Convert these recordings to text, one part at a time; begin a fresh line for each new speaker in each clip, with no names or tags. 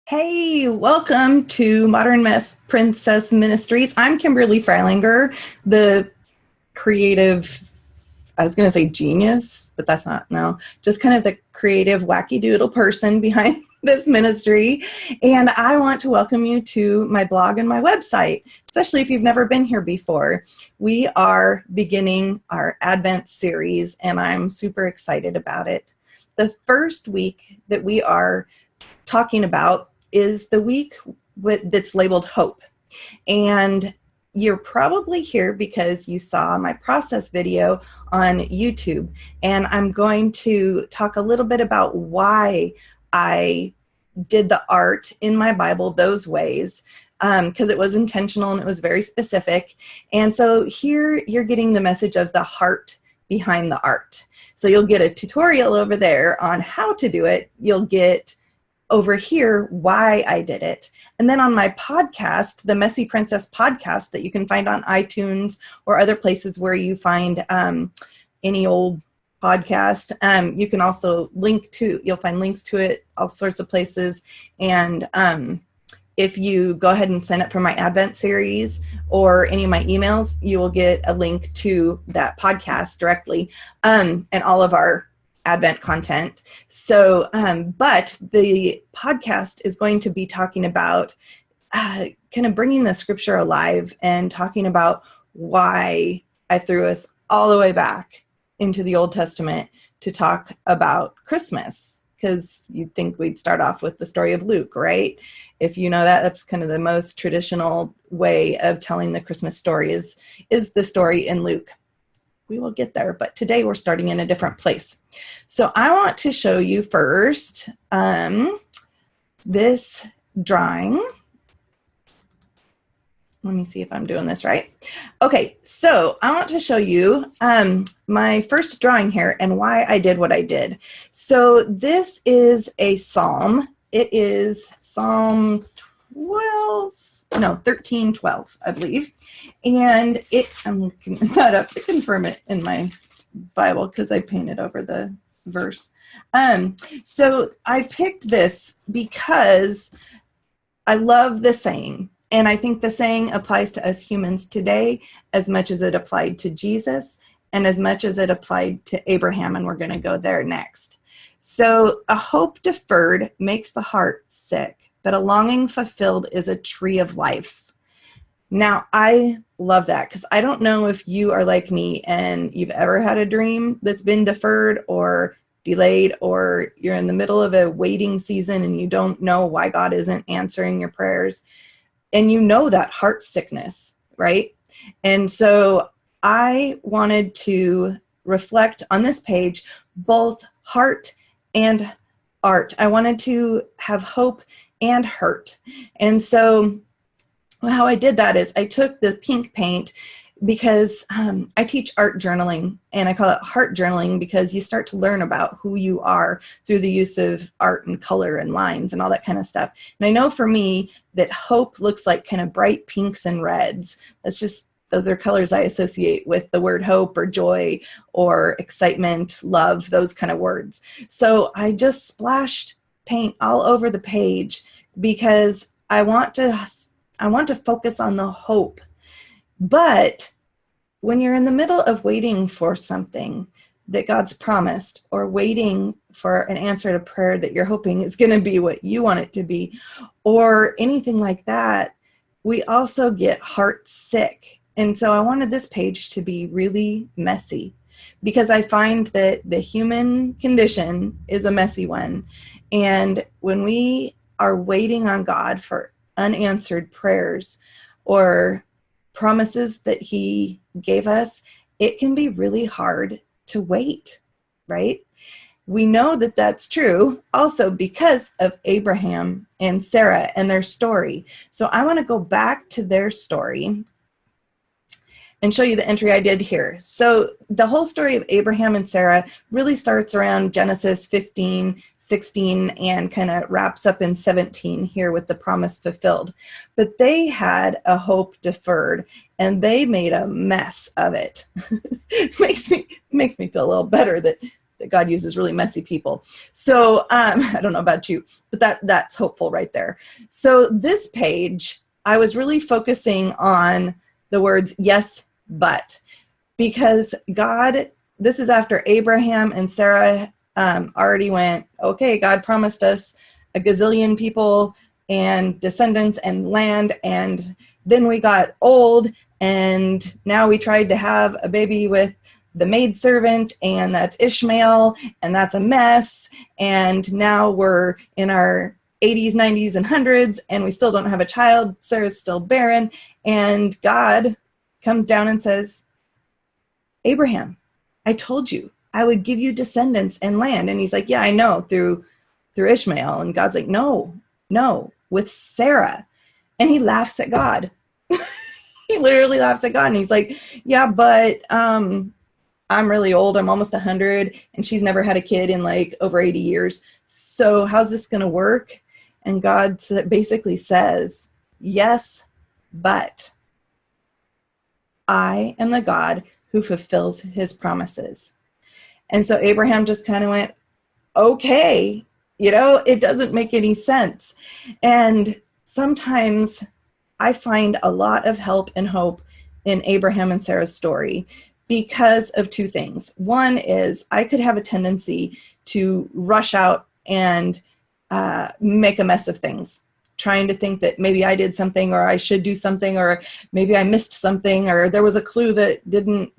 Hey, welcome to Modern Mess Princess Ministries. I'm Kimberly Freilinger, the creative, I was going to say genius, but that's not, no, just kind of the creative wacky doodle person behind this ministry. And I want to welcome you to my blog and my website, especially if you've never been here before. We are beginning our Advent series, and I'm super excited about it. The first week that we are talking about is the week that's labeled Hope. And you're probably here because you saw my process video on YouTube. And I'm going to talk a little bit about why I did the art in my Bible those ways, because it was intentional and it was very specific. And so here you're getting the message of the heart behind the art. So you'll get a tutorial over there on how to do it. You'll get over here why I did it. And then on my podcast, the Messy Princess podcast that you can find on iTunes or other places where you find any old podcast, you can also you'll find links to it, all sorts of places. And if you go ahead and sign up for my Advent series or any of my emails, you will get a link to that podcast directly, and all of our Advent content. So, but the podcast is going to be talking about kind of bringing the scripture alive and talking about why I threw us all the way back into the Old Testament to talk about Christmas, because you'd think we'd start off with the story of Luke, right? If you know that, that's kind of the most traditional way of telling the Christmas story is the story in Luke. We will get there, but today we're starting in a different place. So I want to show you first this drawing. Let me see if I'm doing this right. Okay, so I want to show you my first drawing here and why I did what I did. So this is a psalm. It is Psalm 13:12, I believe. And I'm looking that up to confirm it in my Bible because I painted over the verse. So I picked this because I love the saying. And I think the saying applies to us humans today as much as it applied to Jesus and as much as it applied to Abraham. And we're going to go there next. So a hope deferred makes the heart sick, but a longing fulfilled is a tree of life. Now, I love that because I don't know if you are like me and you've ever had a dream that's been deferred or delayed, or you're in the middle of a waiting season and you don't know why God isn't answering your prayers. And you know that heart sickness, right? And so I wanted to reflect on this page both heart and art. I wanted to have hope and hurt. And so how I did that is I took the pink paint because I teach art journaling, and I call it heart journaling because you start to learn about who you are through the use of art and color and lines and all that kind of stuff. And I know for me that hope looks like kind of bright pinks and reds. Those are colors I associate with the word hope or joy or excitement, love, those kind of words. So I just splashed paint all over the page because I want to focus on the hope. But when you're in the middle of waiting for something that God's promised, or waiting for an answer to prayer that you're hoping is going to be what you want it to be, or anything like that, we also get heart sick. And so I wanted this page to be really messy because I find that the human condition is a messy one. And when we are waiting on God for unanswered prayers or promises that he gave us, it can be really hard to wait, right? We know that that's true also because of Abraham and Sarah and their story. So I want to go back to their story and show you the entry I did here. So the whole story of Abraham and Sarah really starts around Genesis 15, 16, and kind of wraps up in 17 here with the promise fulfilled. But they had a hope deferred, and they made a mess of it. Makes me feel a little better that that God uses really messy people. So I don't know about you, but that's hopeful right there. So this page, I was really focusing on the words yes, but, because God, this is after Abraham and Sarah already went, okay, God promised us a gazillion people and descendants and land, and then we got old, and now we tried to have a baby with the maidservant, and that's Ishmael, and that's a mess, and now we're in our 80s, 90s, and 100s, and we still don't have a child. Sarah's still barren, and God comes down and says, Abraham, I told you I would give you descendants and land. And he's like, yeah, I know, through Ishmael. And God's like, no, with Sarah. And he laughs at God. He literally laughs at God. And he's like, yeah, but I'm really old. I'm almost 100. And she's never had a kid in like over 80 years. So how's this going to work? And God basically says, yes, but I am the God who fulfills his promises. And so Abraham just kind of went, okay, it doesn't make any sense. And sometimes I find a lot of help and hope in Abraham and Sarah's story because of two things. One is I could have a tendency to rush out and make a mess of things, trying to think that maybe I did something, or I should do something, or maybe I missed something, or there was a clue that didn't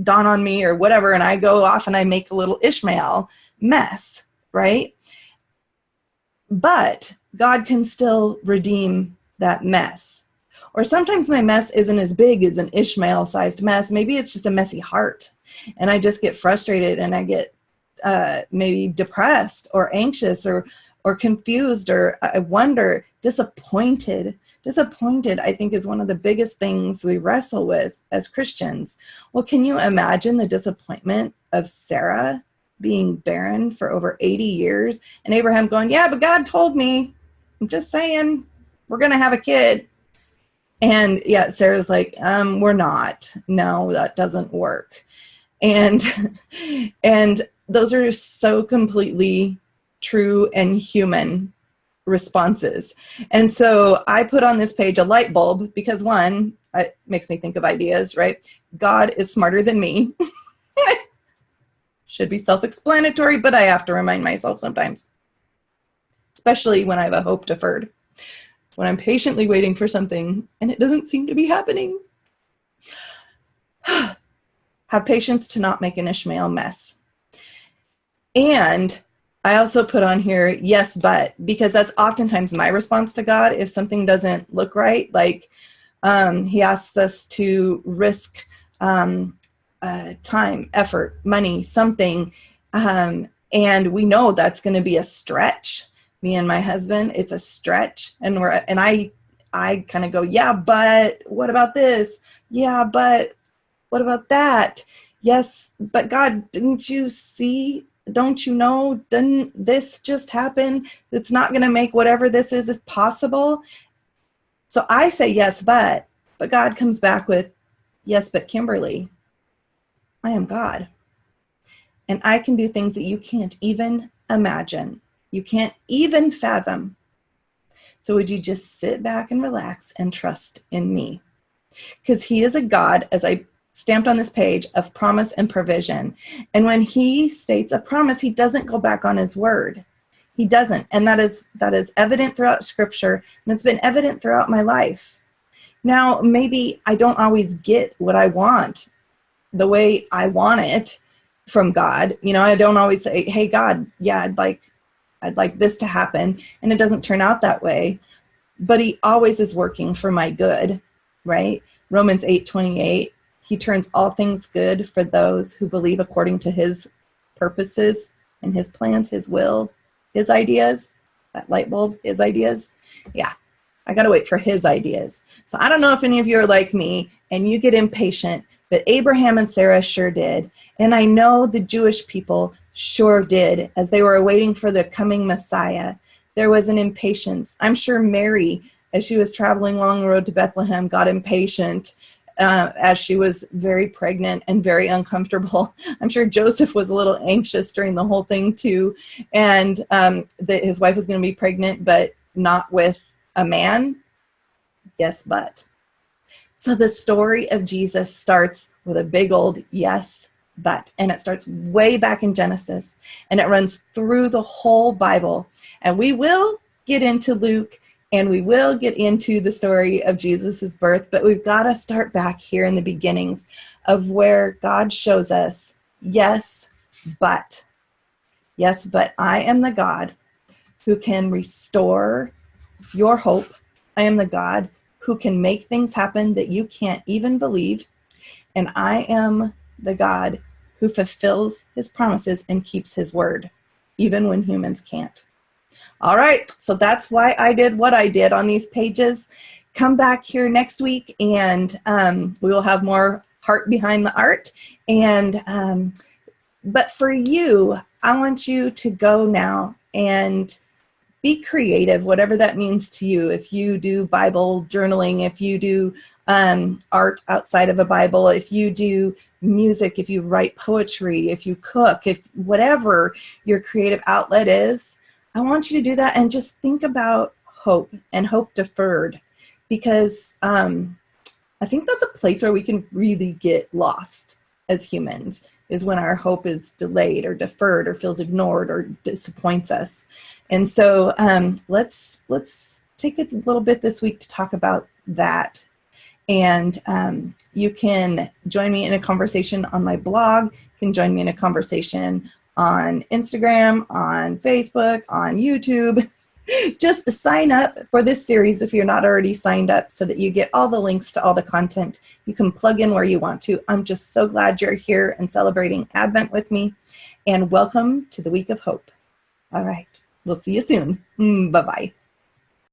dawn on me, or whatever, and I go off and I make a little Ishmael mess, right? But God can still redeem that mess. Or sometimes my mess isn't as big as an Ishmael-sized mess. Maybe it's just a messy heart, and I just get frustrated, and I get maybe depressed or anxious or confused, or I wonder, disappointed. Disappointed, I think, is one of the biggest things we wrestle with as Christians. Well, can you imagine the disappointment of Sarah being barren for over 80 years and Abraham going, yeah, but God told me, I'm just saying, we're going to have a kid. And yeah, Sarah's like, we're not. No, that doesn't work. And those are so completely true and human responses. And so I put on this page a light bulb because, one, it makes me think of ideas, right? God is smarter than me. Should be self-explanatory, but I have to remind myself sometimes, especially when I have a hope deferred, when I'm patiently waiting for something and it doesn't seem to be happening. Have patience to not make an Ishmael mess. And I also put on here, yes, but, because that's oftentimes my response to God if something doesn't look right. Like he asks us to risk time, effort, money, something. And we know that's going to be a stretch. Me and my husband, it's a stretch. And I kind of go, yeah, but what about this? Yeah, but what about that? Yes, but God, didn't you see? Don't you know? Didn't this just happen? It's not going to make whatever this is possible. So I say yes, but God comes back with, yes, but Kimberly, I am God. And I can do things that you can't even imagine. You can't even fathom. So would you just sit back and relax and trust in me? Because he is a God, as I stamped on this page, of promise and provision. And when he states a promise, he doesn't go back on his word. He doesn't. And that is evident throughout Scripture, and it's been evident throughout my life. Now, maybe I don't always get what I want the way I want it from God. I don't always say, hey, God, yeah, I'd like this to happen. And it doesn't turn out that way. But he always is working for my good, right? Romans 8:28. He turns all things good for those who believe according to his purposes and his plans, his will, his ideas. That light bulb, his ideas. Yeah, I got to wait for his ideas. So I don't know if any of you are like me and you get impatient, but Abraham and Sarah sure did. And I know the Jewish people sure did as they were waiting for the coming Messiah. There was an impatience. I'm sure Mary, as she was traveling along the road to Bethlehem, got impatient as she was very pregnant and very uncomfortable. I'm sure Joseph was a little anxious during the whole thing too. And that his wife was going to be pregnant, but not with a man. Yes, but. So the story of Jesus starts with a big old yes, but. And it starts way back in Genesis. And it runs through the whole Bible. And we will get into Luke, and we will get into the story of Jesus's birth, but we've got to start back here in the beginnings of where God shows us, yes, but. Yes, but I am the God who can restore your hope. I am the God who can make things happen that you can't even believe. And I am the God who fulfills his promises and keeps his word, even when humans can't. All right, so that's why I did what I did on these pages. Come back here next week, and we will have more heart behind the art. And but for you, I want you to go now and be creative, whatever that means to you. If you do Bible journaling, if you do art outside of a Bible, if you do music, if you write poetry, if you cook, if whatever your creative outlet is, I want you to do that and just think about hope and hope deferred, because I think that's a place where we can really get lost as humans, is when our hope is delayed or deferred or feels ignored or disappoints us. And so let's take a little bit this week to talk about that. And you can join me in a conversation on my blog. You can join me in a conversation on Instagram, on Facebook, on YouTube. Just sign up for this series if you're not already signed up, so that you get all the links to all the content. You can plug in where you want to. I'm just so glad you're here and celebrating Advent with me. And welcome to the Week of Hope. All right. We'll see you soon. Bye-bye.